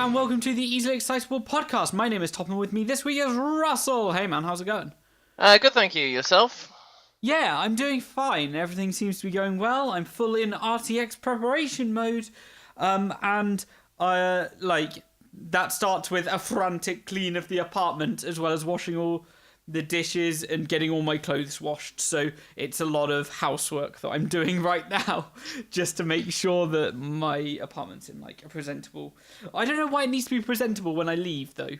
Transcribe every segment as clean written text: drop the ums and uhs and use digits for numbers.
and welcome to the Easily Excitable podcast. My name is Top, and with me this week is Russell. Hey man, how's it going? Good, thank you. Yourself? Yeah, I'm doing fine. Everything seems to be going well. I'm full in RTX preparation mode. And that starts with a frantic clean of the apartment, as well as washing all the dishes and getting all my clothes washed. So it's a lot of housework that I'm doing right now, just to make sure that my apartment's in like a presentable. I don't know why it needs to be presentable when I leave though.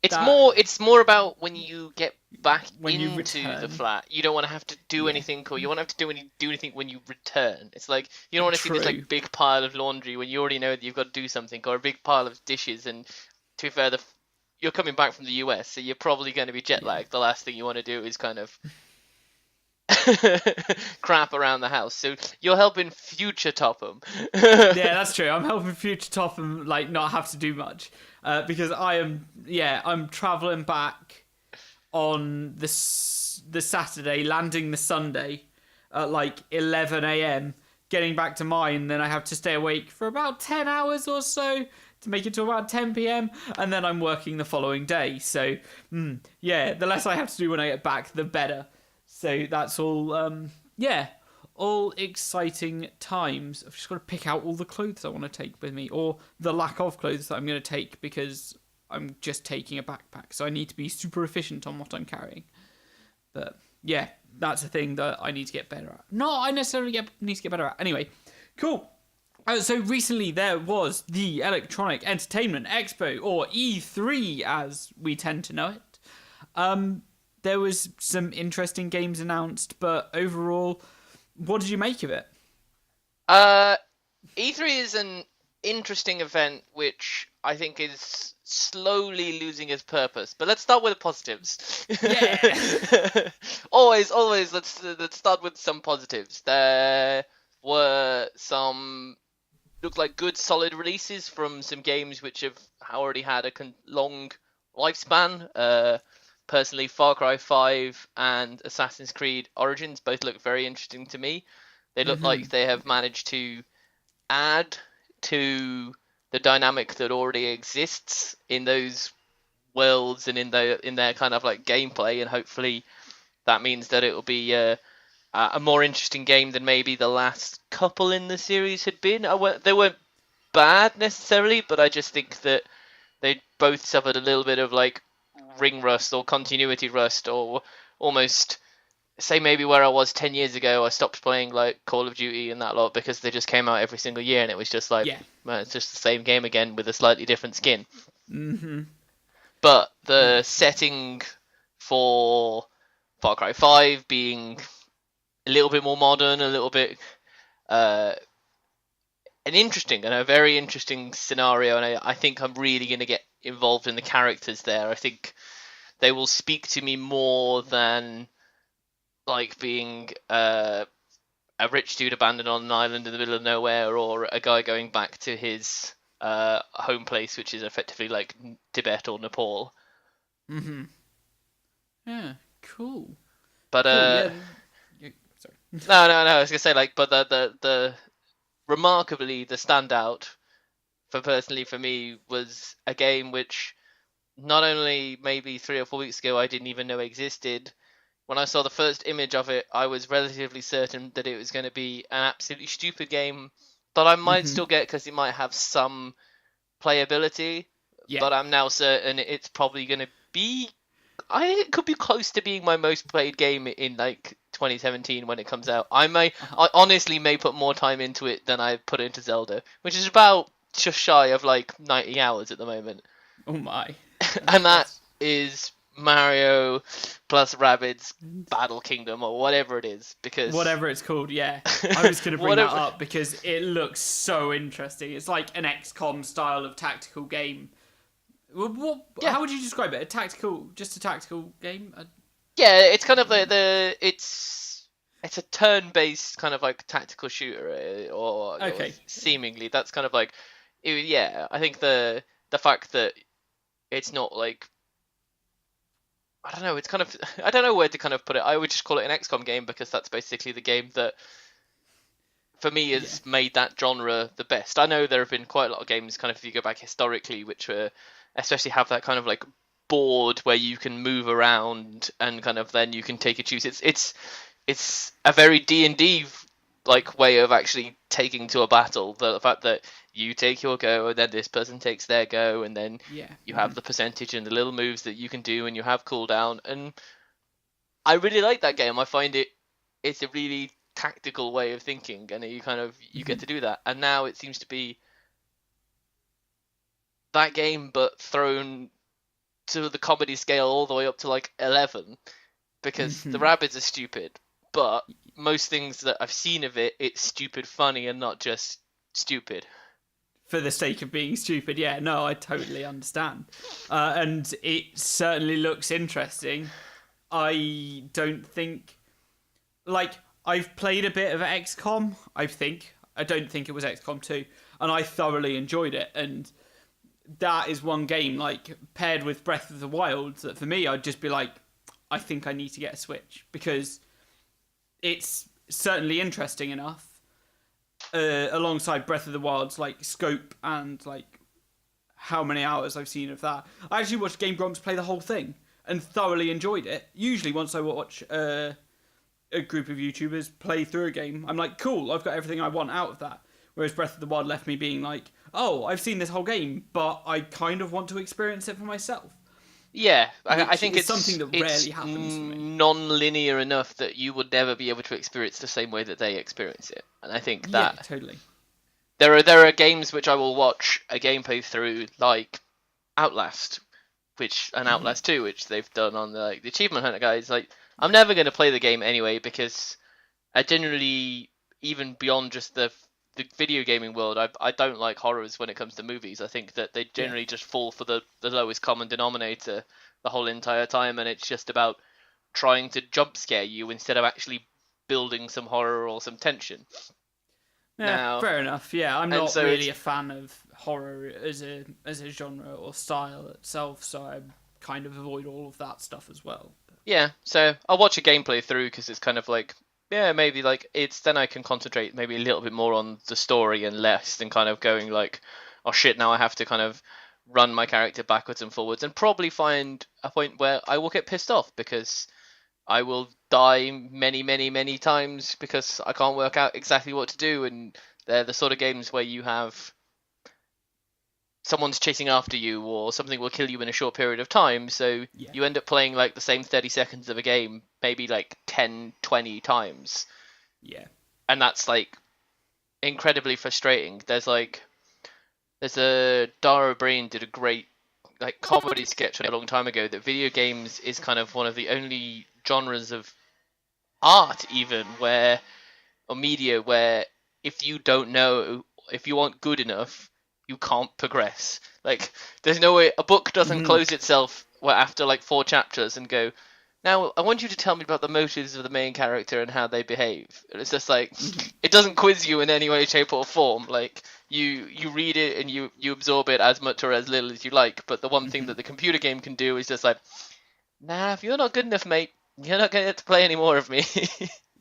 It's more about when you get back When you into the return. flat. You don't want to have to do Yeah. anything, or you won't have to do anything when you return. It's like you don't want to see this True. like big pile of laundry when you already know that you've got to do something, or a big pile of dishes. And to be fair, you're coming back from the US, so you're probably going to be jet lagged. The last thing you want to do is kind of crap around the house. So you're helping future Topham. Yeah, that's true. I'm helping future Top and like not have to do much because I'm traveling back on the Saturday, landing the Sunday at like 11 a.m. Getting back to mine, then I have to stay awake for about 10 hours or so to make it to about 10 p.m. and then I'm working the following day. So the less I have to do when I get back, the better. So that's all. All exciting times. I've just got to pick out all the clothes I want to take with me, or the lack of clothes that I'm going to take because I'm just taking a backpack. So I need to be super efficient on what I'm carrying. But yeah, that's a thing that I need to get better at. Not I necessarily need to get better at. Anyway, cool. So recently there was the Electronic Entertainment Expo, or E3 as we tend to know it. There was some interesting games announced, but overall, what did you make of it? E3 is an interesting event which I think is slowly losing its purpose. But let's start with the positives. Yeah. always, let's start with some positives. There were some look like good solid releases from some games which have already had a long lifespan. Personally, Far Cry 5 and Assassin's Creed Origins both look very interesting to me. They look like they have managed to add to the dynamic that already exists in those worlds and in their kind of like gameplay, and hopefully that means that it will be a more interesting game than maybe the last couple in the series had been. They weren't bad necessarily, but I just think that they both suffered a little bit of like ring rust or continuity rust, or almost say maybe where I was 10 years ago. I stopped playing like Call of Duty and that lot because they just came out every single year and it was just like, well, it's just the same game again with a slightly different skin. But the setting for Far Cry 5 being a little bit more modern, a little bit an interesting and a very interesting scenario, and I think I'm really going to get involved in the characters there. I think they will speak to me more than like being a rich dude abandoned on an island in the middle of nowhere, or a guy going back to his home place, which is effectively like Tibet or Nepal. Yeah, cool. But sorry. no, I was gonna say like, but the remarkably the standout for me was a game which not only maybe 3 or 4 weeks ago I didn't even know existed. When I saw the first image of it, I was relatively certain that it was going to be an absolutely stupid game, but I might still get because it might have some playability. Yeah. But I'm now certain it's probably going to be. I think it could be close to being my most played game in like 2017 when it comes out. I honestly may put more time into it than I put into Zelda, which is about just shy of like 90 hours at the moment. Oh my. And that is Mario plus Rabbids Battle Kingdom, or whatever it is, because whatever it's called, yeah. I was going to bring that up because it looks so interesting. It's like an XCOM style of tactical game. How would you describe it? Just a tactical game? Yeah, it's kind of it's a turn-based kind of like tactical shooter, or seemingly that's kind of like, yeah. I think the fact that it's not like, I don't know, it's kind of, I don't know where to kind of put it. I would just call it an XCOM game because that's basically the game that for me Yeah. has made that genre the best. I know there have been quite a lot of games, kind of if you go back historically, which were especially have that kind of like board where you can move around and kind of then you can take a choose. It's a very D&D like way of actually taking to a battle. The fact that you take your go and then this person takes their go and then Yeah. you have the percentage and the little moves that you can do and you have cooldown, and I really like that game. I find it's a really tactical way of thinking, and you get to do that. And now it seems to be that game, but thrown to the comedy scale all the way up to like 11, because the rabbits are stupid, but most things that I've seen of it, it's stupid funny and not just stupid. For the sake of being stupid, yeah, no, I totally understand. And it certainly looks interesting. I don't think... Like, I've played a bit of XCOM, I think. I don't think it was XCOM 2. And I thoroughly enjoyed it. And that is one game, like, paired with Breath of the Wild, that for me, I'd just be like, I think I need to get a Switch. Because it's certainly interesting enough. Alongside Breath of the Wild's like scope and like how many hours I've seen of that. I actually watched Game Grumps play the whole thing and thoroughly enjoyed it. Usually once I watch a group of YouTubers play through a game, I'm like, cool, I've got everything I want out of that. Whereas Breath of the Wild left me being like, oh, I've seen this whole game, but I kind of want to experience it for myself. Yeah, I think it's something that rarely happens for me. Non-linear enough that you would never be able to experience the same way that they experience it. And I think that yeah, totally. There are games which I will watch a gameplay through, like Outlast, and Outlast 2, which they've done on the Achievement Hunter guys. Like, I'm never going to play the game anyway, because I generally, even beyond just the video gaming world, I don't like horrors when it comes to movies. I think that they generally just fall for the lowest common denominator the whole entire time, and it's just about trying to jump scare you instead of actually building some horror or some tension. Yeah, fair enough. Yeah, I'm not really a fan of horror as a genre or style itself, so I kind of avoid all of that stuff as well. Yeah, so I'll watch a gameplay through because it's kind of like, yeah, maybe like then I can concentrate maybe a little bit more on the story and less than kind of going like, oh shit, now I have to kind of run my character backwards and forwards, and probably find a point where I will get pissed off because I will die many, many, many times because I can't work out exactly what to do, and they're the sort of games where you have someone's chasing after you or something will kill you in a short period of time, so you end up playing like the same 30 seconds of a game maybe like 10, 20 times. Yeah. And that's like incredibly frustrating. There's a Dara Brain did a great like comedy sketch a long time ago that video games is kind of one of the only genres of art even or media where if you don't know, if you aren't good enough, you can't progress. Like, there's no way a book doesn't close itself after like 4 chapters and go, now I want you to tell me about the motives of the main character and how they behave. And it's just like, it doesn't quiz you in any way, shape or form. Like, you read it and you absorb it as much or as little as you like. But the one thing that the computer game can do is just like, nah, if you're not good enough, mate, you're not going to get to play any more of me.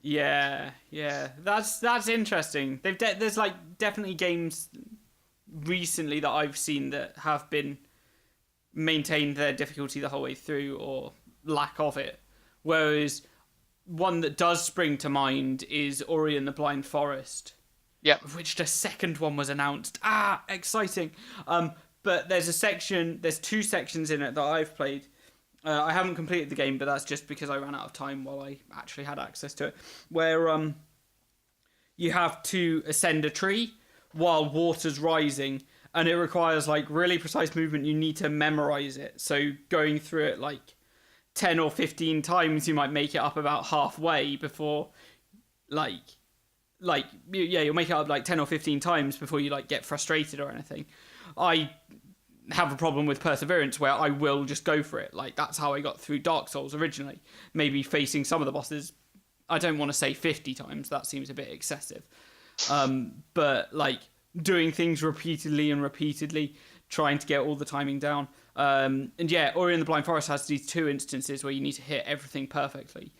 Yeah, that's interesting. There's like definitely games recently that I've seen that have been maintained their difficulty the whole way through or lack of it. Whereas one that does spring to mind is Ori and the Blind Forest. Yeah. Of which the second one was announced. Exciting. But there's 2 sections in it that I've played. I haven't completed the game, but that's just because I ran out of time while I actually had access to it. Where you have to ascend a tree while water's rising, and it requires like really precise movement. You need to memorize it. So going through it like 10 or 15 times, you might make it up about halfway before you'll make it up like 10 or 15 times before you like get frustrated or anything. I have a problem with perseverance where I will just go for it. Like, that's how I got through Dark Souls originally. Maybe facing some of the bosses, I don't want to say 50 times, that seems a bit excessive. But like doing things repeatedly, trying to get all the timing down. And yeah, Ori and the Blind Forest has these 2 instances where you need to hit everything perfectly.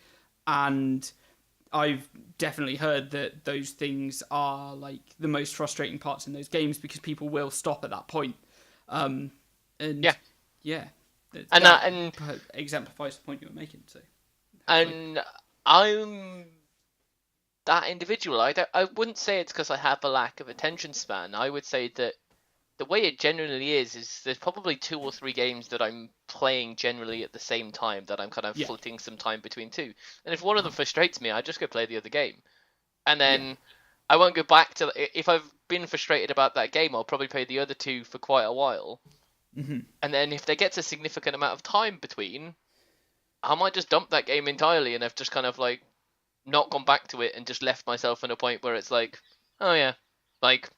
And I've definitely heard that those things are like the most frustrating parts in those games because people will stop at that point. And Yeah, yeah, and that and exemplifies the point you were making. So hopefully, and I'm that individual. I wouldn't say it's because I have a lack of attention span. I would say that the way it generally is there's probably 2 or 3 games that I'm playing generally at the same time that I'm kind of yeah, flitting some time between two. And if one of them frustrates me, I just go play the other game. And yeah, then I won't go back to if I've been frustrated about that game, I'll probably play the other two for quite a while. hmm And then if there gets a significant amount of time between, I might just dump that game entirely and I've just kind of like not gone back to it and just left myself in a point where it's like, oh yeah, like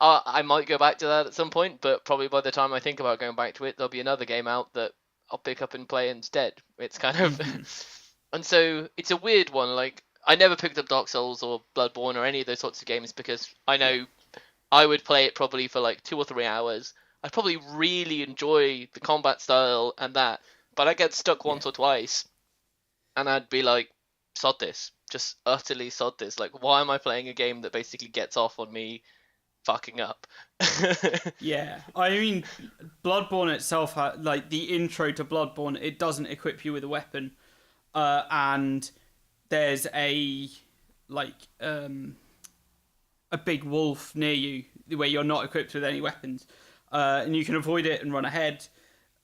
I might go back to that at some point, but probably by the time I think about going back to it, there'll be another game out that I'll pick up and play instead. It's kind of, hmm and so it's a weird one. Like I never picked up Dark Souls or Bloodborne or any of those sorts of games because I yeah, know I would play it probably for like 2 or 3 hours. I'd probably really enjoy the combat style and that, but I get stuck yeah, once or twice, and I'd be like, sod this, just utterly sod this. Like, why am I playing a game that basically gets off on me fucking up? yeah. I mean, Bloodborne itself, like the intro to Bloodborne, it doesn't equip you with a weapon, and there's like a big wolf near you where you're not equipped with any weapons, and you can avoid it and run ahead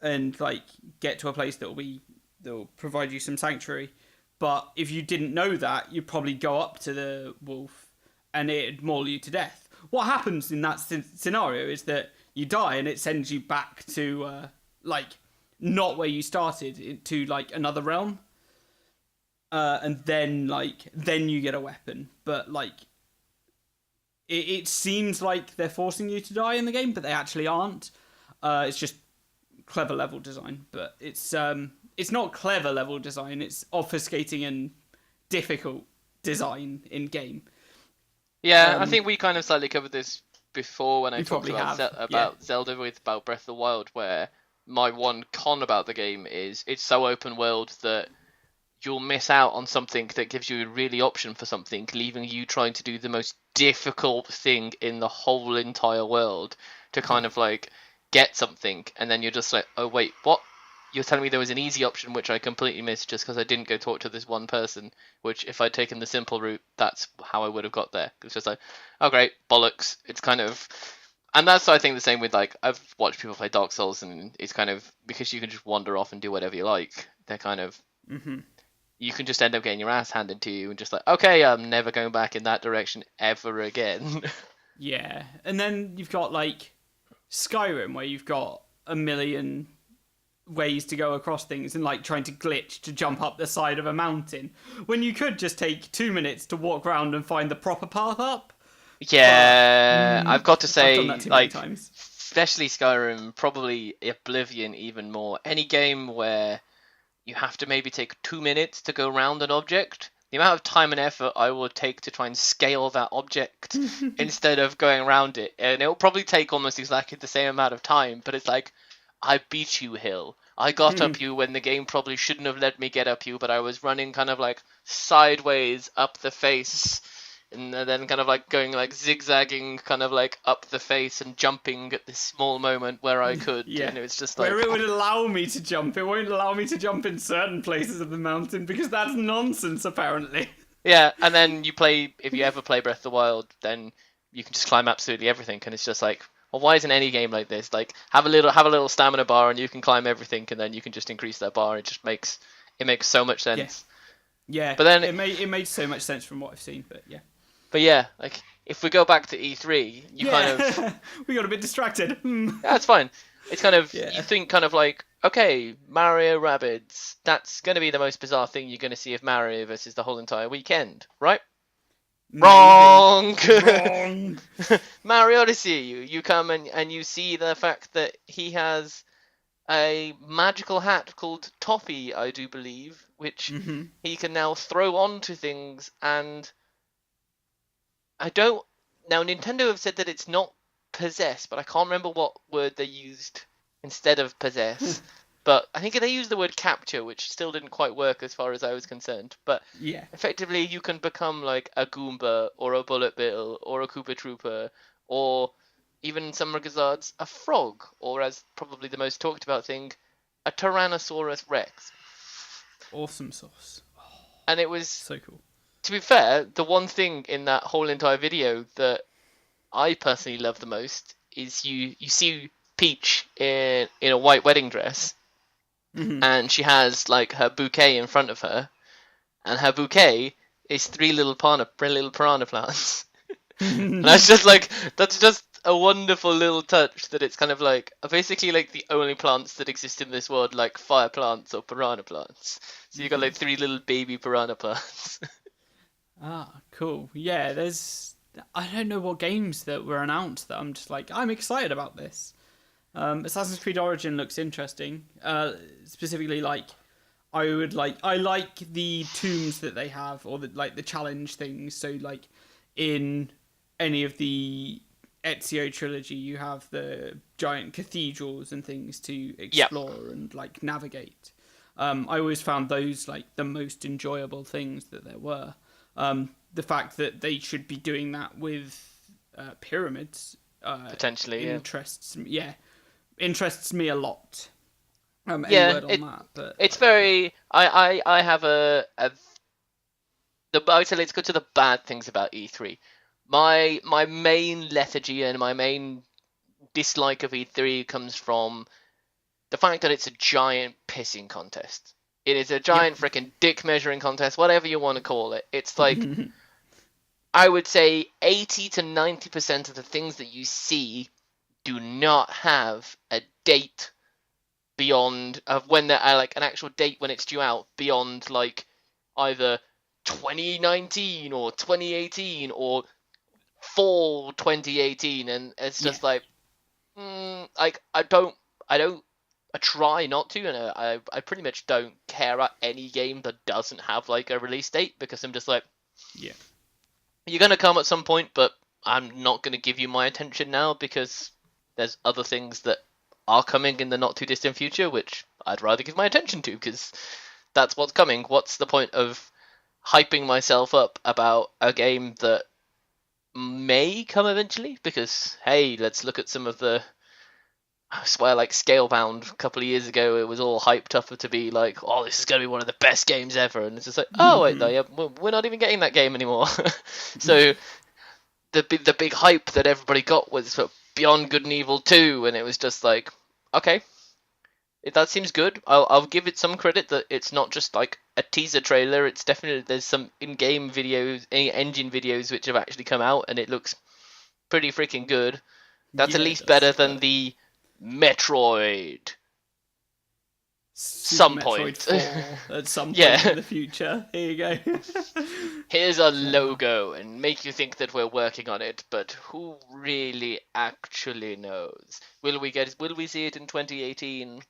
and like get to a place that'll provide you some sanctuary. But if you didn't know that, you'd probably go up to the wolf and it'd maul you to death. What happens in that scenario is that you die and it sends you back to like not where you started, to like another realm, and then you get a weapon. But like it seems like they're forcing you to die in the game, but they actually aren't. It's just clever level design, but it's not clever level design. It's obfuscating and difficult design in game. Yeah, I think we kind of slightly covered this before when I We talked probably about have, yeah, about Zelda about Breath of the Wild, where my one con about the game is it's so open world that you'll miss out on something that gives you a really option for something, leaving you trying to do the most difficult thing in the whole entire world to kind of like get something, and then you're just like, oh wait, what? You're telling me there was an easy option which I completely missed just because I didn't go talk to this one person, which if I'd taken the simple route, that's how I would have got there. It's just like, oh great, bollocks. It's kind of, and that's I think the same with like I've watched people play Dark Souls, and it's kind of because you can just wander off and do whatever you like. They're kind of hmm you can just end up getting your ass handed to you and just like, okay, I'm never going back in that direction ever again. yeah. And then you've got like Skyrim, where you've got a million ways to go across things and like trying to glitch to jump up the side of a mountain when you could just take 2 minutes to walk around and find the proper path up. Yeah, I've got to I've done that say, too many like, times. especially Skyrim, probably Oblivion even more. Any game where you have to maybe take 2 minutes to go around an object, the amount of time and effort I will take to try and scale that object instead of going around it, and it'll probably take almost exactly the same amount of time, but it's like, I beat you, Hill. I got up you when the game probably shouldn't have let me get up you, but I was running kind of like sideways up the face, and then kind of like going like zigzagging kind of like up the face and jumping at this small moment where I could, Yeah. and it was just like, Where it would allow me to jump, it won't allow me to jump in certain places of the mountain because that's nonsense, apparently. yeah. And then you play, if you ever play Breath of the Wild, then you can just climb absolutely everything, and it's just like, well, why isn't any game like this? Like, have a little stamina bar, and you can climb everything, and then you can just increase that bar. It makes so much sense. Yeah, But then it made so much sense from what I've seen, but yeah, like if we go back to E3, you kind of yeah, we got a bit distracted. that's fine. It's kind of Yeah. you think kind of like, okay, Mario Rabbids, that's going to be the most bizarre thing you're going to see of Mario versus the whole entire weekend, right? Maybe. Wrong. Wrong. Mario Odyssey, you come and you see the fact that he has a magical hat called Toffee, I do believe, which hmm he can now throw onto things, and I don't. Now, Nintendo have said that it's not possess, but I can't remember what word they used instead of possess. But I think they used the word capture, which still didn't quite work as far as I was concerned. But Yeah. effectively, you can become like a Goomba or a Bullet Bill or a Koopa Trooper or even in some regards a frog, or as probably the most talked about thing, a Tyrannosaurus Rex. Awesome sauce. And it was, So cool. to be fair, the one thing in that whole entire video that I personally love the most is you see Peach in a white wedding dress, and she has like her bouquet in front of her, and her bouquet is three little piranha plants. And that's just a wonderful little touch that it's kind of like basically like the only plants that exist in this world, like fire plants or piranha plants. So you got like three little baby piranha plants. Cool. Yeah, I don't know what games that were announced that I'm just like, I'm excited about this. Assassin's Creed Origin looks interesting. Specifically, like, I like the tombs that they have, or the challenge things. So, like, in any of the Ezio trilogy, you have the giant cathedrals and things to explore and like navigate. I always found those like the most enjoyable things that there were. The fact that they should be doing that with pyramids Potentially, interests me a lot. Any word on that? But it's very. I have I would say let's go to the bad things about E3. My main lethargy and my main dislike of E3 comes from the fact that it's a giant pissing contest. It is a giant freaking dick measuring contest, whatever you want to call it. It's like I would say 80 to 90% of the things that you see do not have a date beyond of when they're like an actual date when it's due out beyond like either 2019 or 2018 or fall 2018, and it's just like like I try not to, and I pretty much don't care about any game that doesn't have like a release date, because I'm just like, you're gonna come at some point, but I'm not gonna give you my attention now because there's other things that are coming in the not too distant future which I'd rather give my attention to, because that's what's coming. What's the point of hyping myself up about a game that may come eventually? Because hey, let's look at some of the, I swear, like Scalebound a couple of years ago, it was all hyped up to be like, oh, this is going to be one of the best games ever, and it's just like, oh wait, no, yeah, we're not even getting that game anymore. So the big hype that everybody got was for Beyond Good and Evil 2, and it was just like, okay, that seems good. I'll give it some credit that it's not just like a teaser trailer. It's definitely, there's some in-game videos, engine videos which have actually come out, and it looks pretty freaking good. That's at least better than the Metroid. Some point. Metroid 4 at some point in the future. Here you go. Here's a logo and make you think that we're working on it, but who really actually knows? Will we see it in 2018?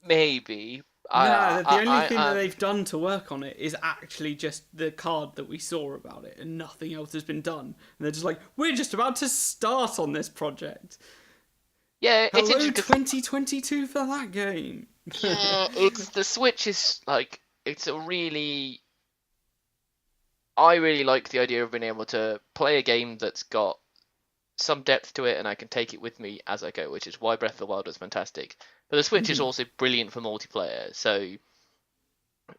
Maybe. The only thing that they've done to work on it is actually just the card that we saw about it, and nothing else has been done. And they're just like, we're just about to start on this project. Yeah, it's Hello, 2022 for that game. Yeah, it's the Switch is like, it's a really. I really like the idea of being able to play a game that's got some depth to it, and I can take it with me as I go, which is why Breath of the Wild was fantastic. But the Switch is also brilliant for multiplayer. So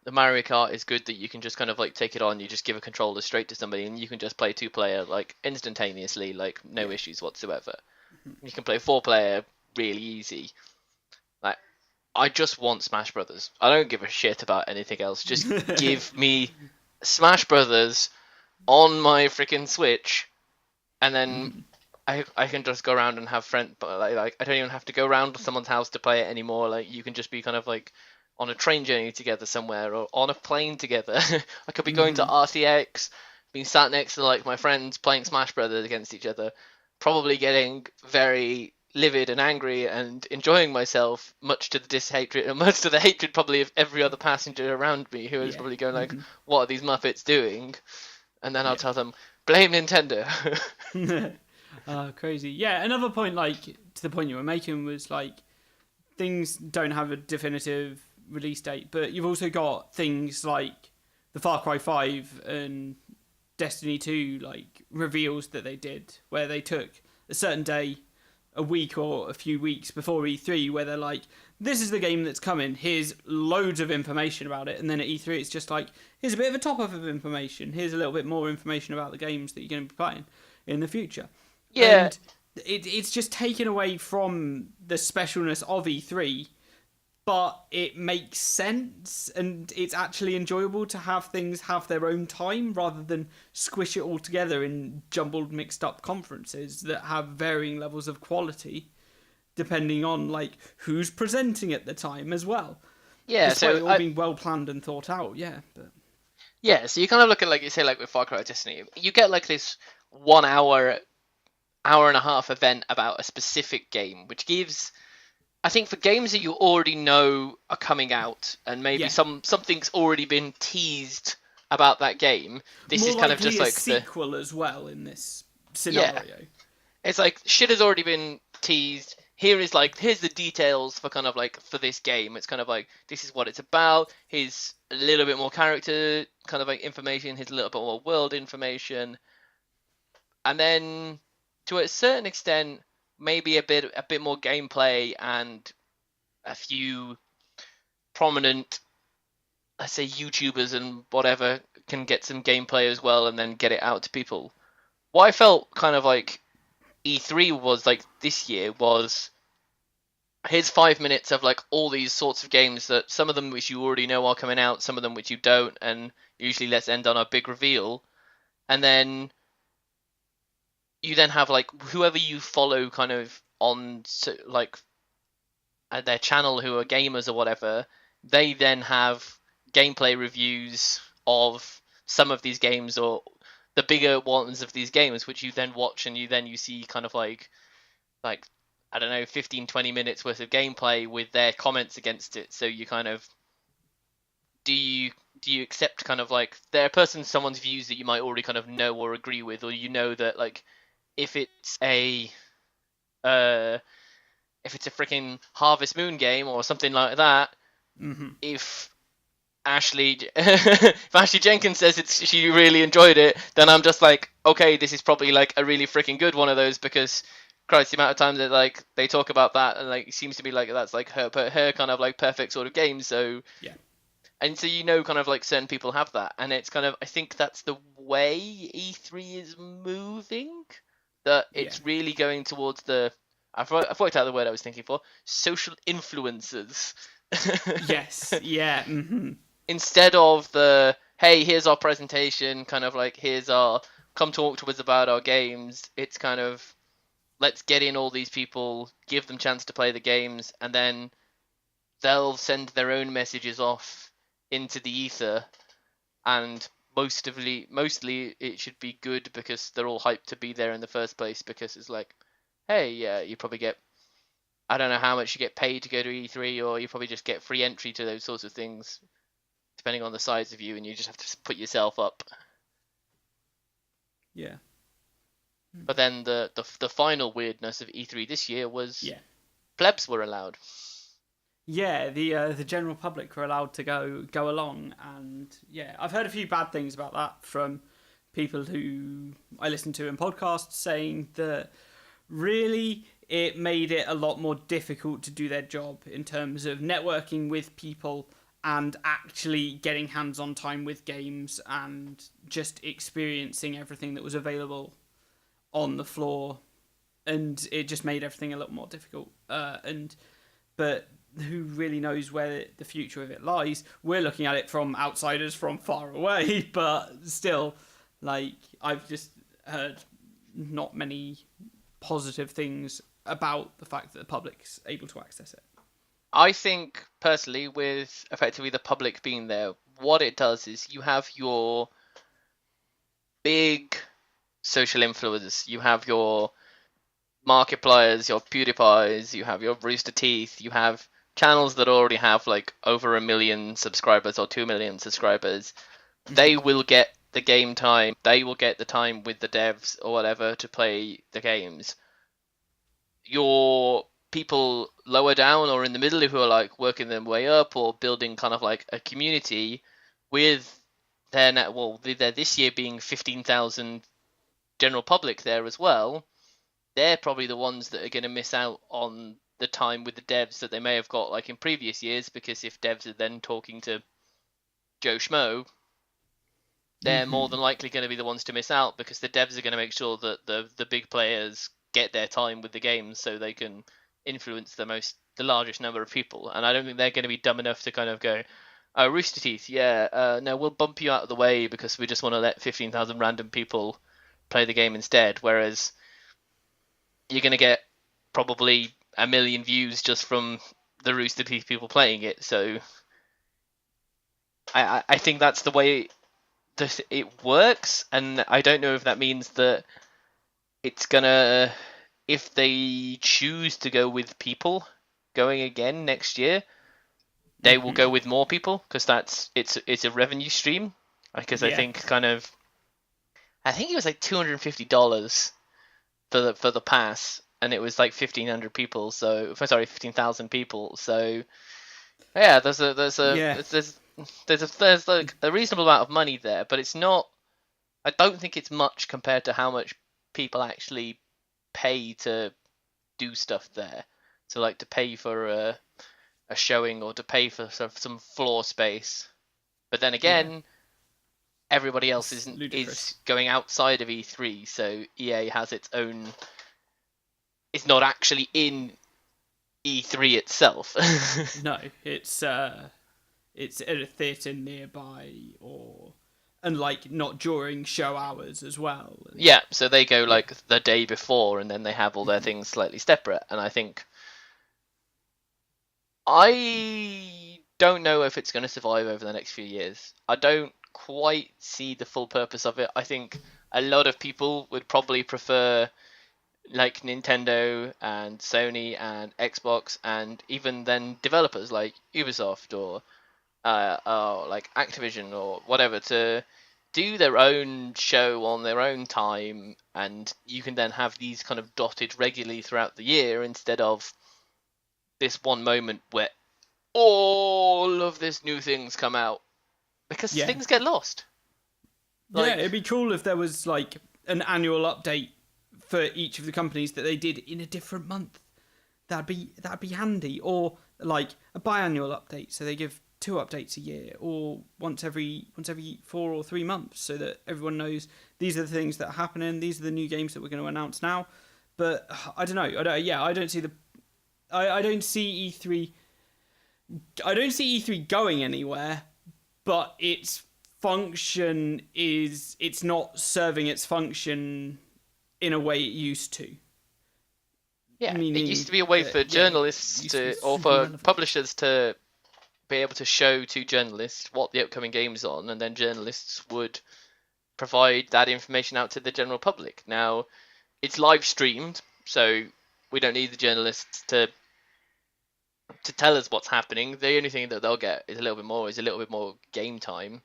the Mario Kart is good that you can just kind of like take it on, you just give a controller straight to somebody, and you can just play 2-player like instantaneously, like no issues whatsoever. You can play 4-player really easy. Like, I just want Smash Brothers. I don't give a shit about anything else. Just give me Smash Brothers on my freaking Switch, and then I can just go around and have friends. But like I don't even have to go around to someone's house to play it anymore. Like, you can just be kind of like on a train journey together somewhere, or on a plane together. I could be going to RTX, being sat next to like my friends playing Smash Brothers against each other, probably getting very livid and angry and enjoying myself, much to the hatred probably of every other passenger around me, who is probably going like, what are these Muppets doing? And then I'll tell them, blame Nintendo. Crazy. Yeah, another point, like, to the point you were making, was like, things don't have a definitive release date, but you've also got things like the Far Cry 5 and Destiny 2 like reveals that they did, where they took a certain day, a week or a few weeks before E3, where they're like, this is the game that's coming, here's loads of information about it, and then at E3 it's just like, here's a bit of a top-up of information, here's a little bit more information about the games that you're going to be playing in the future. Yeah. And it's just taken away from the specialness of E3, but it makes sense, and it's actually enjoyable to have things have their own time rather than squish it all together in jumbled, mixed up conferences that have varying levels of quality depending on like who's presenting at the time as well. Yeah, Despite it so all being well planned and thought out, yeah. But yeah, so you kind of look at, like you say, like with Far Cry Destiny, you get like this 1 hour, hour and a half event about a specific game, which gives, I think, for games that you already know are coming out, and maybe Yeah. something's already been teased about that game. This more is kind of likely just a like the sequel as well in this scenario. it's like shit has already been teased. Here's the details for kind of like for this game. It's kind of like, this is what it's about. Here's a little bit more character kind of like information. Here's a little bit more world information, and then to a certain extent, maybe a bit more gameplay and a few prominent, let's say, YouTubers and whatever can get some gameplay as well, and then get it out to people. What I felt kind of like E3 was like this year was, here's 5 minutes of like all these sorts of games, that some of them which you already know are coming out, some of them which you don't, and usually let's end on a big reveal, and then you then have like whoever you follow kind of on like at their channel who are gamers or whatever, they then have gameplay reviews of some of these games, or the bigger ones of these games, which you then watch, and you see kind of like I don't know, 15-20 minutes worth of gameplay with their comments against it. So you kind of, do you accept kind of like someone's views that you might already kind of know or agree with, or you know that like if it's a freaking Harvest Moon game or something like that, if Ashley Jenkins says she really enjoyed it, then I'm just like, okay, this is probably like a really freaking good one of those, because Christ, the amount of times that like they talk about that, and like it seems to be like that's like her kind of like perfect sort of game. So Yeah. And so kind of like certain people have that, and it's kind of, I think that's the way E3 is moving. That it's really going towards the, I've worked out the word I was thinking for, social influencers. Yes. Yeah. Instead of the, hey, here's our presentation, kind of like, here's our, come talk to us about our games. It's kind of, let's get in all these people, give them chance to play the games, and then they'll send their own messages off into the ether, and mostly it should be good, because they're all hyped to be there in the first place, because it's like, hey, yeah, you probably get, I don't know how much you get paid to go to E3, or you probably just get free entry to those sorts of things, depending on the size of you, and you just have to put yourself up. Yeah. But then the final weirdness of E3 this year was plebs were allowed. Yeah, the general public were allowed to go along, and yeah, I've heard a few bad things about that from people who I listen to in podcasts, saying that really it made it a lot more difficult to do their job in terms of networking with people and actually getting hands-on time with games and just experiencing everything that was available on the floor, and it just made everything a little more difficult. But who really knows where the future of it lies? We're looking at it from outsiders from far away, but still, like, I've just heard not many positive things about the fact that the public's able to access it. I think, personally, with effectively the public being there, what it does is you have your big social influencers, you have your Markipliers, your PewDiePies, you have your Rooster Teeth, you have channels that already have like over 1 million subscribers or 2 million subscribers. They will get the game time, they will get the time with the devs or whatever to play the games. Your people lower down or in the middle who are like working their way up or building kind of like a community with their this year being 15,000 general public there as well. They're probably the ones that are going to miss out on the time with the devs that they may have got like in previous years, because if devs are then talking to Joe Schmo, they're more than likely going to be the ones to miss out, because the devs are going to make sure that the big players get their time with the games so they can influence the largest number of people. And I don't think they're going to be dumb enough to kind of go, oh, Rooster Teeth, no, we'll bump you out of the way because we just want to let 15,000 random people play the game instead. Whereas you're going to get probably 1 million views just from the Rooster Teeth people playing it. So I think that's the way it works, and I don't know if that means that it's gonna, if they choose to go with people going again next year, they will go with more people, because it's a revenue stream. Because I think I think it was like $250 for the pass, and it was like 1,500 people. So 15,000 people. So yeah, there's like a reasonable amount of money there, but it's not. I don't think it's much compared to how much people actually pay to do stuff there. So like to pay for a showing or to pay for some floor space. But then again, everybody else is going outside of E3, so EA has its own. It's not actually in E3 itself. No, it's at a theatre nearby, and like not during show hours as well. Yeah, so they go like the day before, and then they have all their things slightly separate. And I don't know if it's going to survive over the next few years. I don't quite see the full purpose of it. I think a lot of people would probably prefer like Nintendo and Sony and Xbox, and even then developers like Ubisoft or like Activision or whatever, to do their own show on their own time, and you can then have these kind of dotted regularly throughout the year, instead of this one moment where all of this new things come out, because things get lost. Like, it'd be cool if there was like an annual update for each of the companies that they did in a different month. That'd be handy. Or like a biannual update, so they give 2 updates a year, or once every 4 or 3 months, so that everyone knows these are the things that are happening, these are the new games that we're going to announce now. But I don't know. I don't see I don't see E3. I don't see E3 going anywhere, but its function it's not serving its function in a way it used to. Yeah, it used to be a way for journalists or for relevant publishers to be able to show to journalists what the upcoming game's on, and then journalists would provide that information out to the general public. Now, it's live streamed, so we don't need the journalists to tell us what's happening. The only thing that they'll get is a little bit more game time.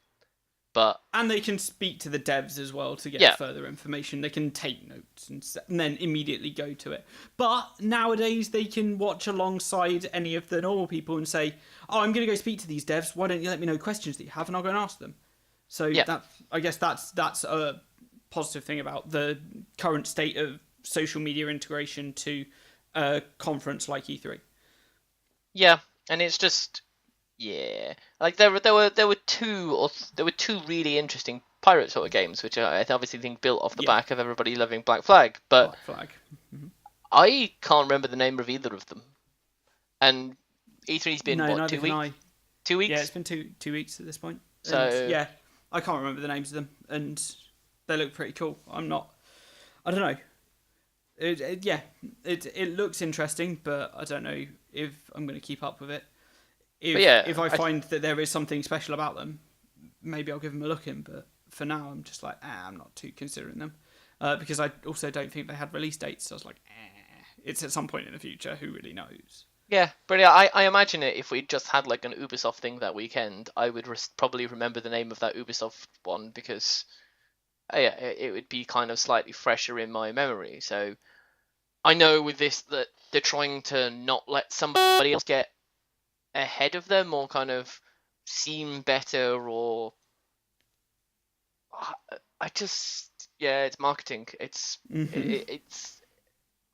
And they can speak to the devs as well to get further information. They can take notes and then immediately go to it. But nowadays they can watch alongside any of the normal people and say, "Oh, I'm going to go speak to these devs. Why don't you let me know questions that you have, and I'll go and ask them." So I guess that's a positive thing about the current state of social media integration to a conference like E3. Yeah, and it's just. Yeah, like there were two really interesting pirate sort of games, which I obviously think built off the back of everybody loving Black Flag, but Black Flag. Mm-hmm. I can't remember the name of either of them. And E3's been 2 weeks? 2 weeks? Yeah, it's been two weeks at this point. So and, I can't remember the names of them, and they look pretty cool. I don't know. It looks interesting, but I don't know if I'm going to keep up with it. If I find that there is something special about them, maybe I'll give them a look in. But for now, I'm just like, I'm not too considering them. Because I also don't think they had release dates. So I was like, it's at some point in the future. Who really knows? Yeah, but I imagine it if we just had like an Ubisoft thing that weekend, I would probably remember the name of that Ubisoft one, because it would be kind of slightly fresher in my memory. So I know with this that they're trying to not let somebody else get ahead of them or kind of seem better, or I just, yeah, it's marketing. It's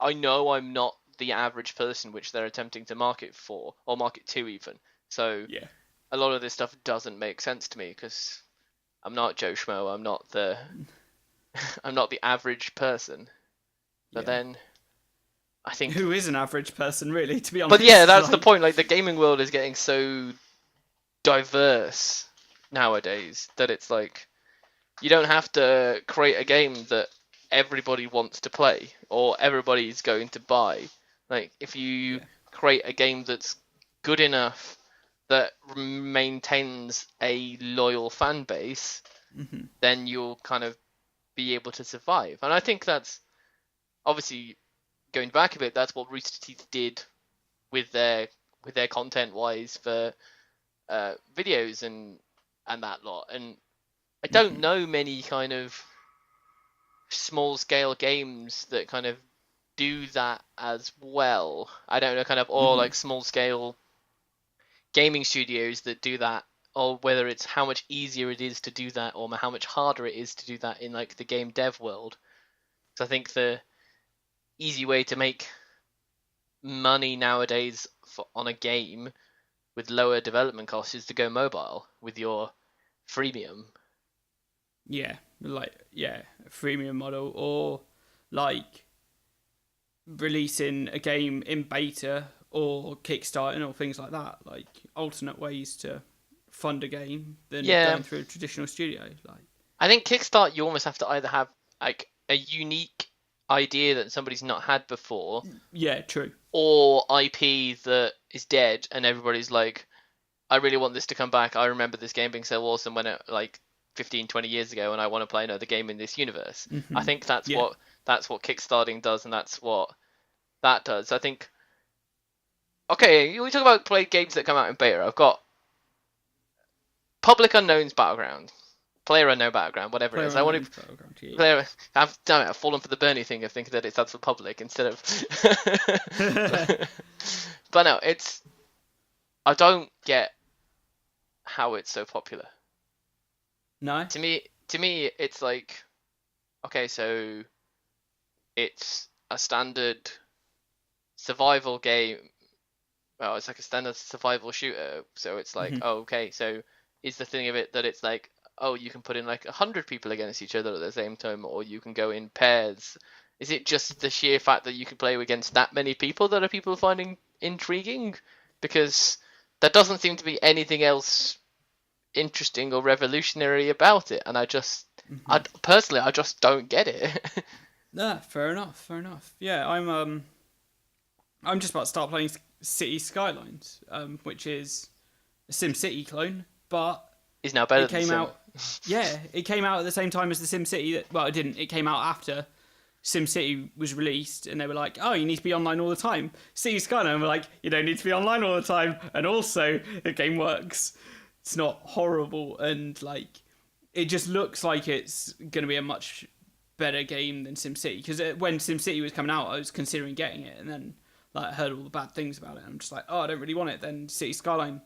I know I'm not the average person which they're attempting to market for, or market to even. So Yeah. a lot of this stuff doesn't make sense to me because I'm not Joe Schmo. I'm not the I'm not the average person. But Yeah. then I think, Who is an average person, really? To be but yeah, honest, that's the like, point. Like the gaming world is getting so diverse nowadays that it's like you don't have to create a game that everybody wants to play or everybody's going to buy. Like if you yeah. create a game that's good enough that maintains a loyal fan base, Hmm. then you'll kind of be able to survive. And I think that's obviously going back a bit. That's what Rooster Teeth did with their content wise for videos and that lot. And I don't Hmm. know many kind of small scale games that kind of do that as well. I don't know, kind of, or Hmm. like small scale gaming studios that do that, or whether it's how much easier it is to do that, or how much harder it is to do that in like the game dev world. So I think the easy way to make money nowadays on a game with lower development costs is to go mobile with your freemium. Yeah. Like, yeah, a freemium model, or like releasing a game in beta or kickstarting or things like that. Like alternate ways to fund a game than Yeah, going through a traditional studio. Like, I think Kickstart you almost have to either have like a unique idea that somebody's not had before, yeah, true. or IP that is dead and everybody's like, I really want this to come back. I remember this game being so awesome when it like 15, 20 years ago, and I want to play another game in this universe. I Hmm. think that's Yeah. what kickstarting does, and that's what that does. I think, okay, we talk about play games that come out in beta. I've got Public Unknown's Battleground, Player Unknown Battleground, whatever it Player is. I want unknown's to battleground. Yeah. player. I've damn it. I've fallen for the Bernie thing of thinking that it stands for public instead of. But no, it's. I don't get how it's so popular. No. To me, it's like, okay, so it's a standard survival game. Well, it's like a standard survival shooter. So it's like, Hmm. oh, okay, so is the thing of it that it's like, oh, you can put in like 100 people against each other at the same time, or you can go in pairs. Is it just the sheer fact that you can play against that many people that are people finding intriguing? Because there doesn't seem to be anything else interesting or revolutionary about it, and I Hmm. personally, I just don't get it. Yeah, fair enough. Fair enough. Yeah, I'm just about to start playing City Skylines, which is a Sim City clone, but Is now better it than came Sim. out. Yeah, it came out at the same time as the Sim City. Well, it didn't. It came out after Sim City was released, and they were like, "Oh, you need to be online all the time." City Skyline were like, "You don't need to be online all the time," and also the game works. It's not horrible, and like it just looks like it's going to be a much better game than Sim City. Because when Sim City was coming out, I was considering getting it, and then like I heard all the bad things about it. And I'm just like, "Oh, I don't really want it." Then City Skyline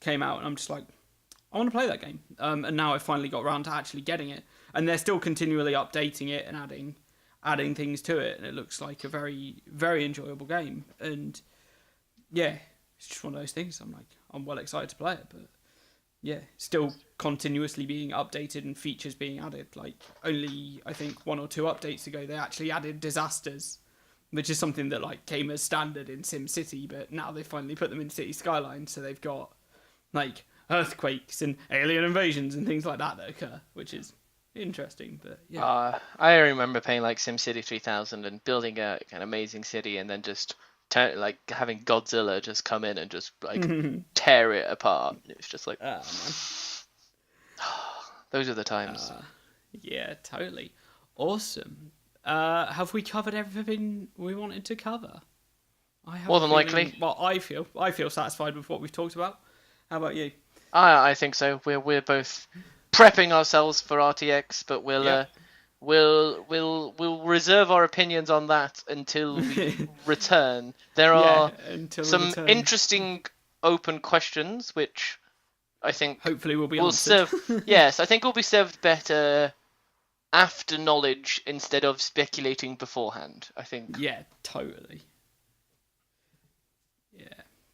came out, and I'm just like, I want to play that game. And now I finally got around to actually getting it. And they're still continually updating it and adding things to it. And it looks like a very, very enjoyable game. And yeah, it's just one of those things. I'm well excited to play it. But yeah, still continuously being updated and features being added. Like only, I think, 1 or 2 updates ago, they actually added disasters, which is something that like came as standard in SimCity. But now they finally put them in City Skyline. So they've got like earthquakes and alien invasions and things like that occur, which is interesting. But yeah, I remember playing like SimCity 3000 and building an amazing city, and then just like having Godzilla just come in and just like tear it apart. It was just like, oh man, those are the times. yeah, totally awesome. Have we covered everything we wanted to cover? I have More a than feeling. likely. Well, I feel satisfied with what we've talked about. How about you? I think so. We're both prepping ourselves for RTX, but we'll Yep. we'll reserve our opinions on that until we return. There are until we some return. interesting open questions which I think Hopefully will be will answered. serve. Yes, I think will be served better after knowledge instead of speculating beforehand. I think. Yeah, totally. Yeah.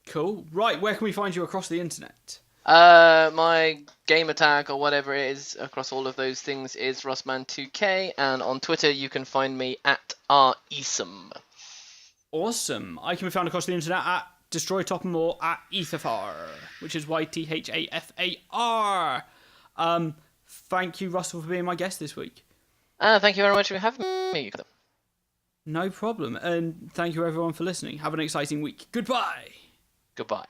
Cool. Right, where can we find you across the internet? My gamer tag or whatever it is across all of those things is Rossman2k, and on Twitter you can find me at @Esom. Awesome. I can be found across the internet at Destroy Topham or at Ethafar, which is YTHAFAR. Thank you, Russell, for being my guest this week. Thank you very much for having me. No problem. And thank you, everyone, for listening. Have an exciting week. Goodbye. Goodbye.